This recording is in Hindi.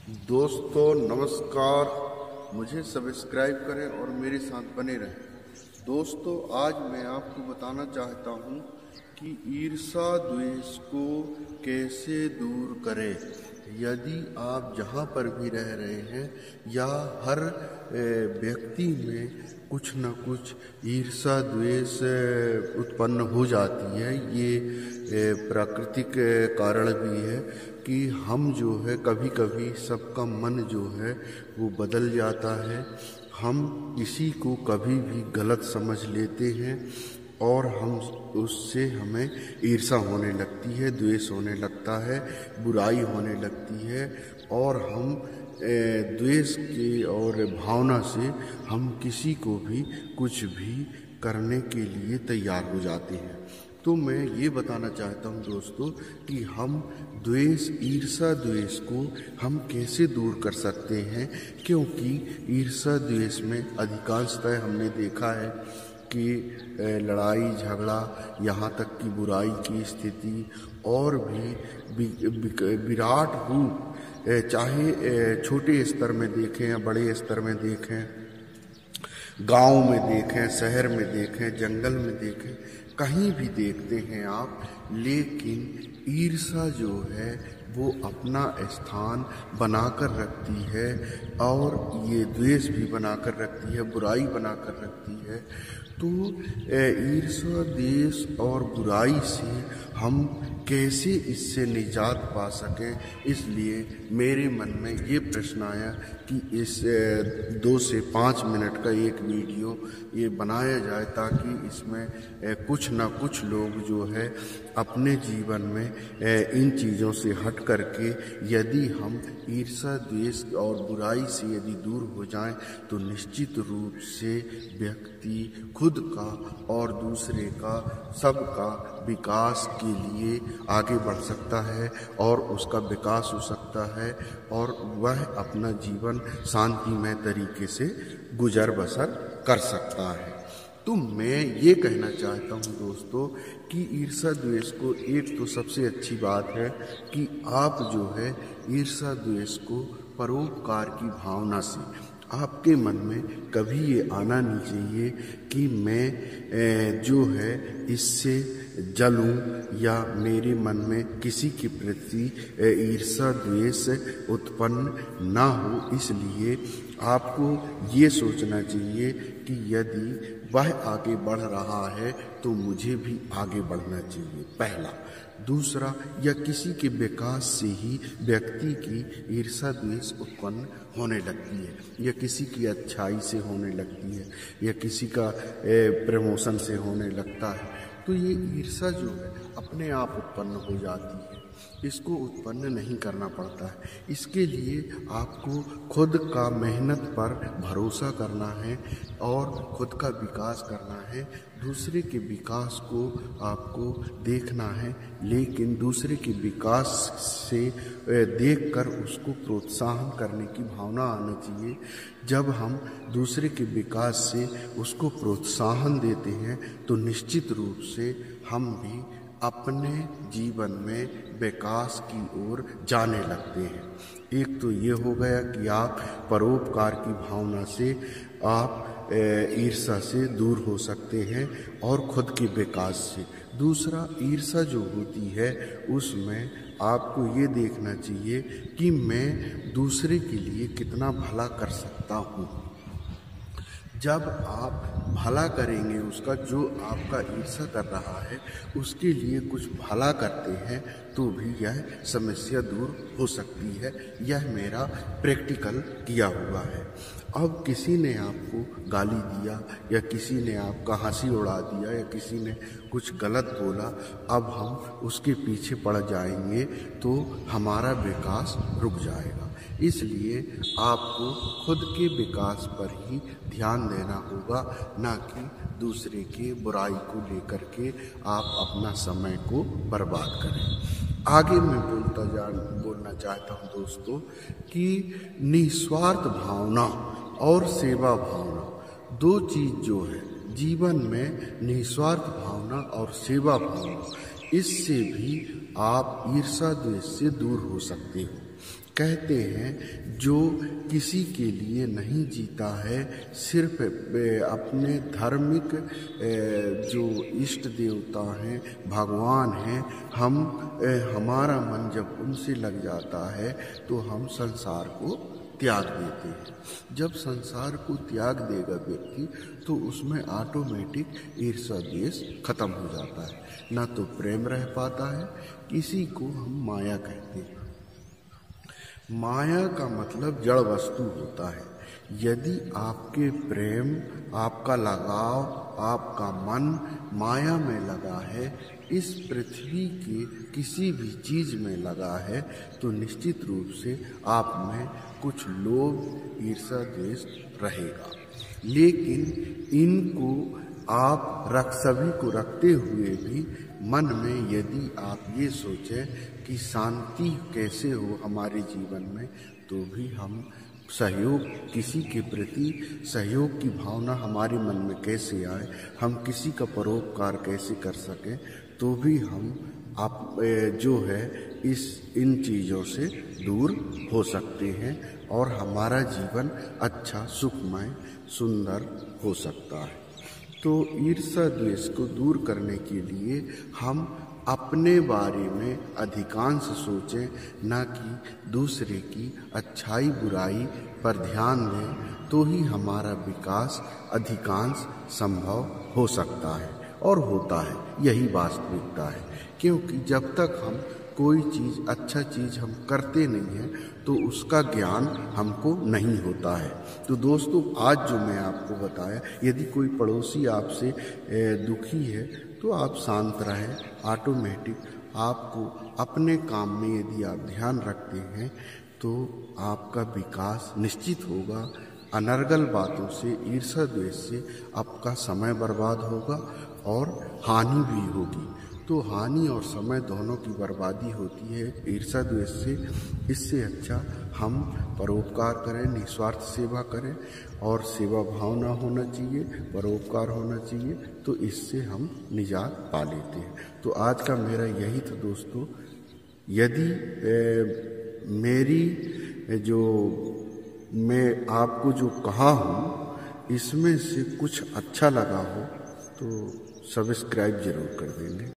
दोस्तों नमस्कार, मुझे सब्सक्राइब करें और मेरे साथ बने रहें। दोस्तों आज मैं आपको बताना चाहता हूँ कि ईर्ष्या द्वेष को कैसे दूर करें। यदि आप जहाँ पर भी रह रहे हैं या हर व्यक्ति में कुछ न कुछ ईर्ष्या द्वेष उत्पन्न हो जाती है, ये प्राकृतिक कारण भी है कि हम जो है कभी कभी सबका मन जो है वो बदल जाता है। हम किसी को कभी भी गलत समझ लेते हैं और हम उससे हमें ईर्ष्या होने लगती है, द्वेष होने लगता है, बुराई होने लगती है और हम द्वेष की और भावना से हम किसी को भी कुछ भी करने के लिए तैयार हो जाते हैं। तो मैं ये बताना चाहता हूँ दोस्तों कि हम द्वेष, ईर्ष्या द्वेष को हम कैसे दूर कर सकते हैं, क्योंकि ईर्ष्या द्वेष में अधिकांशतः हमने देखा है कि लड़ाई झगड़ा, यहाँ तक कि बुराई की स्थिति और भी विराट रूप, चाहे छोटे स्तर में देखें या बड़े स्तर में देखें, गांव में देखें, शहर में देखें, जंगल में देखें, कहीं भी देखते हैं आप, लेकिन ईर्ष्या जो है वो अपना स्थान बनाकर रखती है और ये द्वेष भी बनाकर रखती है, बुराई बनाकर रखती है। तो ईर्ष्या, द्वेष और बुराई से हम कैसे इससे निजात पा सकें, इसलिए मेरे मन में ये प्रश्न आया कि इस 2 से 5 मिनट का एक वीडियो ये बनाया जाए ताकि इसमें कुछ ना कुछ लोग जो है अपने जीवन में इन चीज़ों से हट करके यदि हम ईर्ष्या, द्वेष और बुराई से यदि दूर हो जाएं तो निश्चित रूप से व्यक्ति खुद का और दूसरे का, सबका विकास के लिए आगे बढ़ सकता है और उसका विकास हो सकता है और वह अपना जीवन शांतिमय तरीके से गुजर बसर कर सकता है। तो मैं ये कहना चाहता हूँ दोस्तों कि ईर्ष्या द्वेष को, एक तो सबसे अच्छी बात है कि आप जो है ईर्ष्या द्वेष को परोपकार की भावना से, आपके मन में कभी ये आना नहीं चाहिए कि मैं जो है इससे जलूं या मेरे मन में किसी के प्रति ईर्ष्या द्वेष उत्पन्न ना हो। इसलिए आपको ये सोचना चाहिए कि यदि वह आगे बढ़ रहा है तो मुझे भी आगे बढ़ना चाहिए, पहला। दूसरा, या किसी के विकास से ही व्यक्ति की ईर्ष्या द्वेष उत्पन्न होने लगती है, या किसी की अच्छाई से होने लगती है, या किसी का प्रमोशन से होने लगता है। तो ये ईर्ष्या जो है अपने आप उत्पन्न हो जाती है, इसको उत्पन्न नहीं करना पड़ता है। इसके लिए आपको खुद का मेहनत पर भरोसा करना है और खुद का विकास करना है। दूसरे के विकास को आपको देखना है, लेकिन दूसरे के विकास से देखकर उसको प्रोत्साहन करने की भावना आनी चाहिए। जब हम दूसरे के विकास से उसको प्रोत्साहन देते हैं तो निश्चित रूप से हम भी अपने जीवन में विकास की ओर जाने लगते हैं। एक तो ये हो गया कि आप परोपकार की भावना से आप ईर्ष्या से दूर हो सकते हैं और खुद के विकास से। दूसरा, ईर्ष्या जो होती है उसमें आपको ये देखना चाहिए कि मैं दूसरे के लिए कितना भला कर सकता हूँ। जब आप भला करेंगे उसका, जो आपका ईर्ष्या कर रहा है उसके लिए कुछ भला करते हैं तो भी यह समस्या दूर हो सकती है। यह मेरा प्रैक्टिकल किया हुआ है। अब किसी ने आपको गाली दिया या किसी ने आपका हंसी उड़ा दिया या किसी ने कुछ गलत बोला, अब हम उसके पीछे पड़ जाएंगे तो हमारा विकास रुक जाएगा। इसलिए आपको खुद के विकास पर ही ध्यान देना होगा, ना कि दूसरे के बुराई को लेकर के आप अपना समय को बर्बाद करें। आगे मैं बोलना चाहता हूँ दोस्तों कि निस्वार्थ भावना और सेवा भावना, 2 चीज़ जो है जीवन में, निस्वार्थ भावना और सेवा भावना, इससे भी आप ईर्ष्या द्वेष से दूर हो सकते हो। कहते हैं जो किसी के लिए नहीं जीता है, सिर्फ अपने धार्मिक जो इष्ट देवता हैं, भगवान हैं, हमारा मन जब उनसे लग जाता है तो हम संसार को त्याग देते हैं। जब संसार को त्याग देगा व्यक्ति तो उसमें ऑटोमेटिक ईर्ष्या द्वेष खत्म हो जाता है, ना तो प्रेम रह पाता है। किसी को हम माया कहते हैं। माया का मतलब जड़ वस्तु होता है। यदि आपके प्रेम, आपका लगाव, आपका मन माया में लगा है, इस पृथ्वी के किसी भी चीज में लगा है, तो निश्चित रूप से आप में कुछ लोभ, ईर्ष्या, द्वेष रहेगा। लेकिन इनको आप सभी को रखते हुए भी मन में यदि आप ये सोचें कि शांति कैसे हो हमारे जीवन में, तो भी हम सहयोग, किसी के प्रति सहयोग की भावना हमारे मन में कैसे आए, हम किसी का परोपकार कैसे कर सकें, तो भी हम जो है इन चीज़ों से दूर हो सकते हैं और हमारा जीवन अच्छा, सुखमय, सुंदर हो सकता है। तो ईर्ष्या द्वेष को दूर करने के लिए हम अपने बारे में अधिकांश सोचें, ना कि दूसरे की अच्छाई बुराई पर ध्यान दें, तो ही हमारा विकास अधिकांश संभव हो सकता है और होता है। यही वास्तविकता है, क्योंकि जब तक हम कोई चीज़, अच्छा चीज़ हम करते नहीं हैं तो उसका ज्ञान हमको नहीं होता है। तो दोस्तों, आज जो मैं आपको बताया, यदि कोई पड़ोसी आपसे दुखी है तो आप शांत रहें। ऑटोमेटिक आपको अपने काम में यदि आप ध्यान रखते हैं तो आपका विकास निश्चित होगा। अनर्गल बातों से, ईर्ष्या द्वेष से आपका समय बर्बाद होगा और हानि भी होगी। तो हानि और समय दोनों की बर्बादी होती है ईर्ष्या द्वेष से। इससे अच्छा हम परोपकार करें, निस्वार्थ सेवा करें, और सेवा भावना होना चाहिए, परोपकार होना चाहिए, तो इससे हम निजात पा लेते हैं। तो आज का मेरा यही था दोस्तों। यदि मैं आपको जो कहा हूँ इसमें से कुछ अच्छा लगा हो तो सब्सक्राइब जरूर कर देंगे।